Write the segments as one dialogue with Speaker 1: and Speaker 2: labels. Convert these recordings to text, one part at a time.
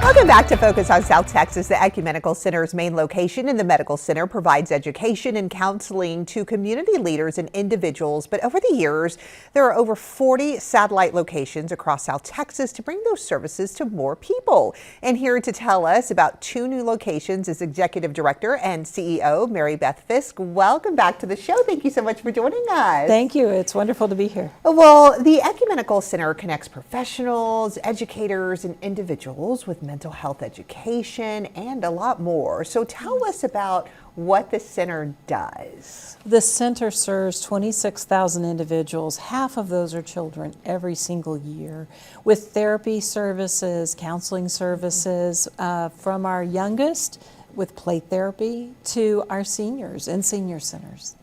Speaker 1: Welcome back to Focus on South Texas. The Ecumenical Center's main location in the medical center provides education and counseling to community leaders and individuals. But over the years, there are over 40 satellite locations across South Texas to bring those services to more people. And here to tell us about two new locations is Executive Director and CEO Beth Fisk. Welcome back to the show. Thank you so much for joining us.
Speaker 2: Thank you. It's wonderful to be here.
Speaker 1: Well, the Ecumenical Center connects professionals, educators, and individuals with mental health education and a lot more. So tell us about what the center does.
Speaker 2: The center serves 26,000 individuals. Half of those are children every single year, with therapy services, counseling services, from our youngest with play therapy to our seniors in senior centers.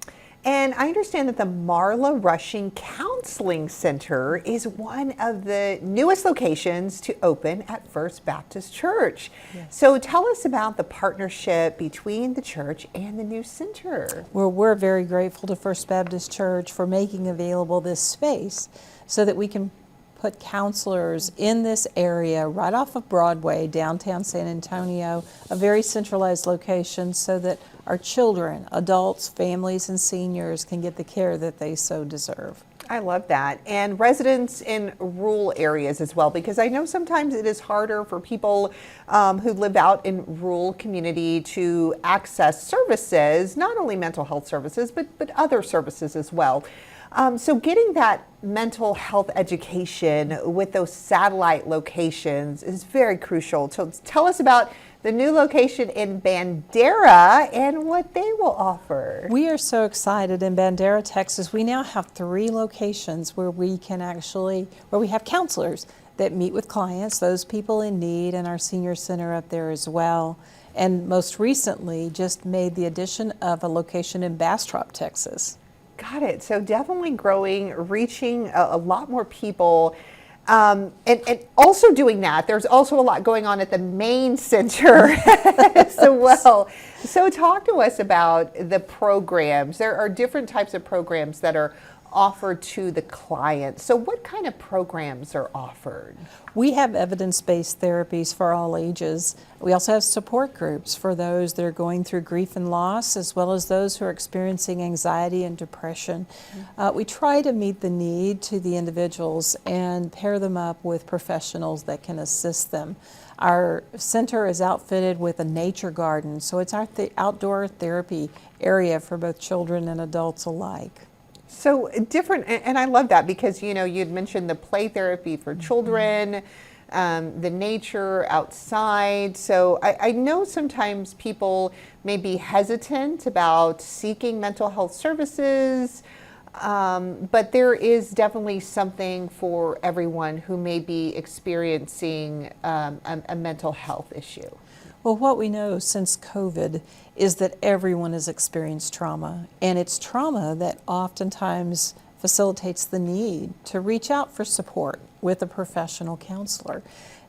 Speaker 1: And I understand that the Marla Rushing Counseling Center is one of the newest locations to open at First Baptist Church. Yes. So tell us about the partnership between the church and the new center.
Speaker 2: Well, we're very grateful to First Baptist Church for making available this space so that we can put counselors in this area right off of Broadway, downtown San Antonio, a very centralized location so that our children, adults, families, and seniors can get the care that they so deserve.
Speaker 1: I love that. And residents in rural areas as well, because I know sometimes it is harder for people who live out in rural community to access services, not only mental health services, but other services as well. So getting that mental health education with those satellite locations is very crucial. So tell us about the new location in Bandera and what they will offer.
Speaker 2: We are so excited in Bandera, Texas. We now have 3 locations where we have counselors that meet with clients, those people in need, and our senior center up there as well. And most recently just made the addition of a location in Bastrop, Texas.
Speaker 1: Got it. So definitely growing, reaching a lot more people. And also doing that, there's also a lot going on at the main center as well. So talk to us about the programs. There are different types of programs that are offered to the client. So what kind of programs are offered?
Speaker 2: We have evidence-based therapies for all ages. We also have support groups for those that are going through grief and loss, as well as those who are experiencing anxiety and depression. We try to meet the need to the individuals and pair them up with professionals that can assist them. Our center is outfitted with a nature garden, so it's our outdoor therapy area for both children and adults alike.
Speaker 1: So different, and I love that because, you know, you'd mentioned the play therapy for children, the nature outside. So I know sometimes people may be hesitant about seeking mental health services, but there is definitely something for everyone who may be experiencing a mental health issue.
Speaker 2: Well, what we know since COVID is that everyone has experienced trauma, and it's trauma that oftentimes facilitates the need to reach out for support with a professional counselor.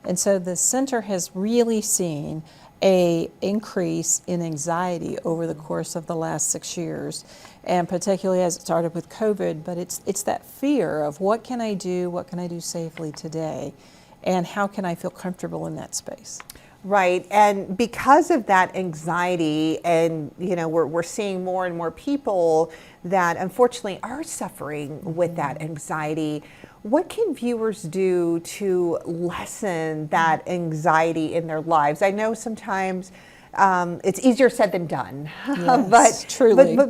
Speaker 2: And so the center has really seen an increase in anxiety over the course of the last 6 years, and particularly as it started with COVID, but it's that fear of what can I do safely today, and how can I feel comfortable in that space.
Speaker 1: Right, and because of that anxiety, and you know, we're seeing more and more people that unfortunately are suffering with that anxiety. What can viewers do to lessen that anxiety in their lives? I know sometimes it's easier said than done.
Speaker 2: Yes,
Speaker 1: but
Speaker 2: truly.
Speaker 1: But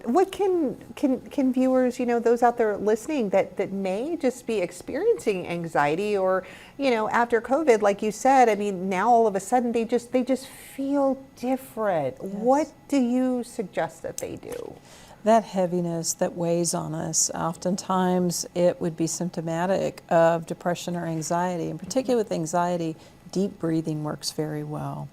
Speaker 1: what can viewers, you know, those out there listening that may just be experiencing anxiety, or, you know, after COVID, like you said, I mean, now all of a sudden they just feel different. Yes. What do you suggest that they do?
Speaker 2: That heaviness that weighs on us, oftentimes it would be symptomatic of depression or anxiety. In particular with anxiety, deep breathing works very well.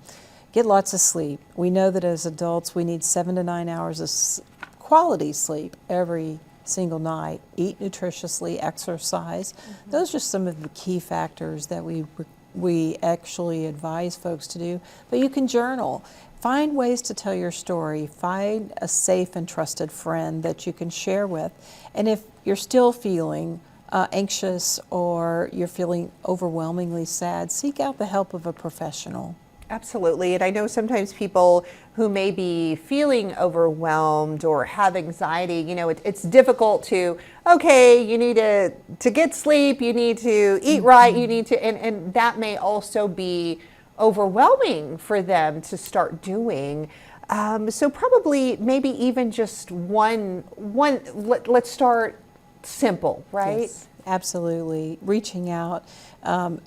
Speaker 2: Get lots of sleep. We know that as adults we need 7 to 9 hours of quality sleep every single night. Eat nutritiously, exercise. Those are some of the key factors that we actually advise folks to do. But you can journal. Find ways to tell your story. Find a safe and trusted friend that you can share with. And if you're still feeling anxious or you're feeling overwhelmingly sad, seek out the help of a professional.
Speaker 1: Absolutely. And I know sometimes people who may be feeling overwhelmed or have anxiety, it's difficult to, okay, you need to get sleep, you need to eat right, you need to, and that may also be overwhelming for them to start doing. So probably maybe even just let's start simple, right?
Speaker 2: Yes, absolutely. Reaching out,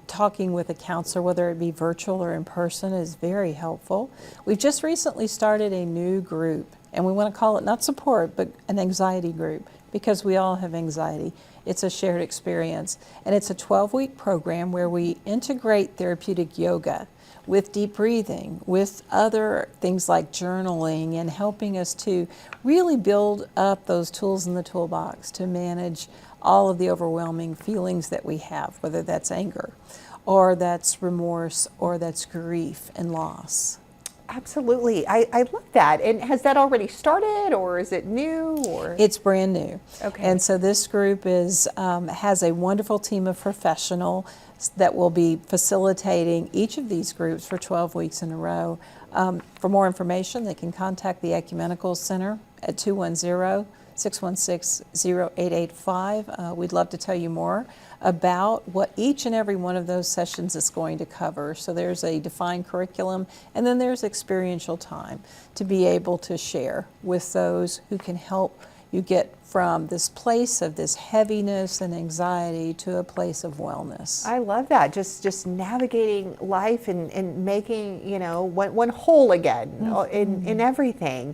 Speaker 2: talking with a counselor, whether it be virtual or in person, is very helpful. We've just recently started a new group, and we want to call it not support, but an anxiety group, because we all have anxiety. It's a shared experience, and it's a 12-week program where we integrate therapeutic yoga with deep breathing, with other things like journaling, and helping us to really build up those tools in the toolbox to manage all of the overwhelming feelings that we have, whether that's anger, or that's remorse, or that's grief and loss.
Speaker 1: Absolutely. I love that. And has that already started, or is it new? Or
Speaker 2: It's brand new.
Speaker 1: Okay.
Speaker 2: And so this group has a wonderful team of professionals that will be facilitating each of these groups for 12 weeks in a row. For more information, they can contact the Ecumenical Center at 210-616-0885. We'd love to tell you more about what each and every one of those sessions is going to cover. So there's a defined curriculum, and then there's experiential time to be able to share with those who can help you get from this place of this heaviness and anxiety to a place of wellness.
Speaker 1: I love that. Just navigating life and making, one whole again in everything.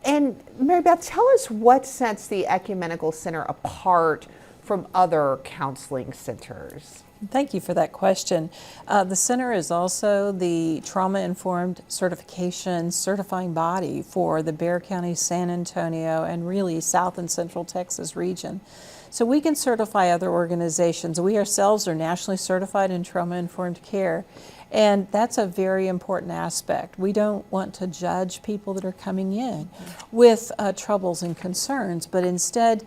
Speaker 1: And Mary Beth, tell us what sets the Ecumenical Center apart from other counseling centers.
Speaker 2: Thank you for that question. The center is also the trauma-informed certification certifying body for the Bexar County, San Antonio, and really South and Central Texas region. So we can certify other organizations. We ourselves are nationally certified in trauma-informed care, and that's a very important aspect. We don't want to judge people that are coming in with troubles and concerns, but instead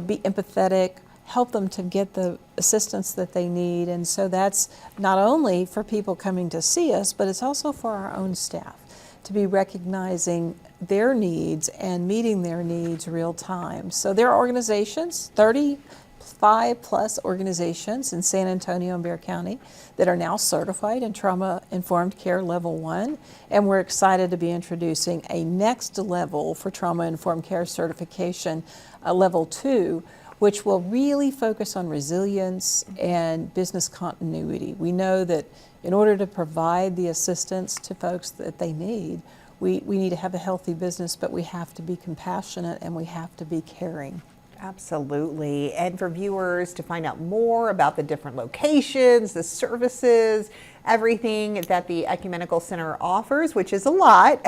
Speaker 2: be empathetic, help them to get the assistance that they need. And so that's not only for people coming to see us, but it's also for our own staff to be recognizing their needs and meeting their needs real time. So there are organizations, 35 plus organizations in San Antonio and Bexar County that are now certified in trauma-informed care level 1. And we're excited to be introducing a next level for trauma-informed care certification, level 2, which will really focus on resilience and business continuity. We know that in order to provide the assistance to folks that they need, we need to have a healthy business, but we have to be compassionate and we have to be caring.
Speaker 1: Absolutely. And for viewers to find out more about the different locations, the services, everything that the Ecumenical Center offers, which is a lot,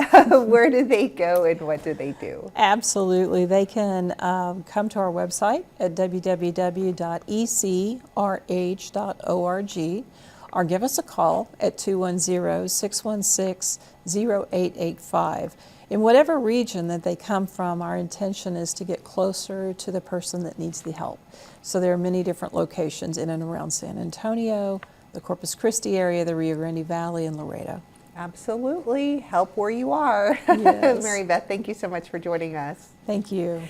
Speaker 1: where do they go and what do they do?
Speaker 2: Absolutely. They can come to our website at www.ecrh.org or give us a call at 210-616-0885. In whatever region that they come from, our intention is to get closer to the person that needs the help. So there are many different locations in and around San Antonio, the Corpus Christi area, the Rio Grande Valley, and Laredo.
Speaker 1: Absolutely. Help where you are.
Speaker 2: Yes.
Speaker 1: Mary Beth, thank you so much for joining us.
Speaker 2: Thank you.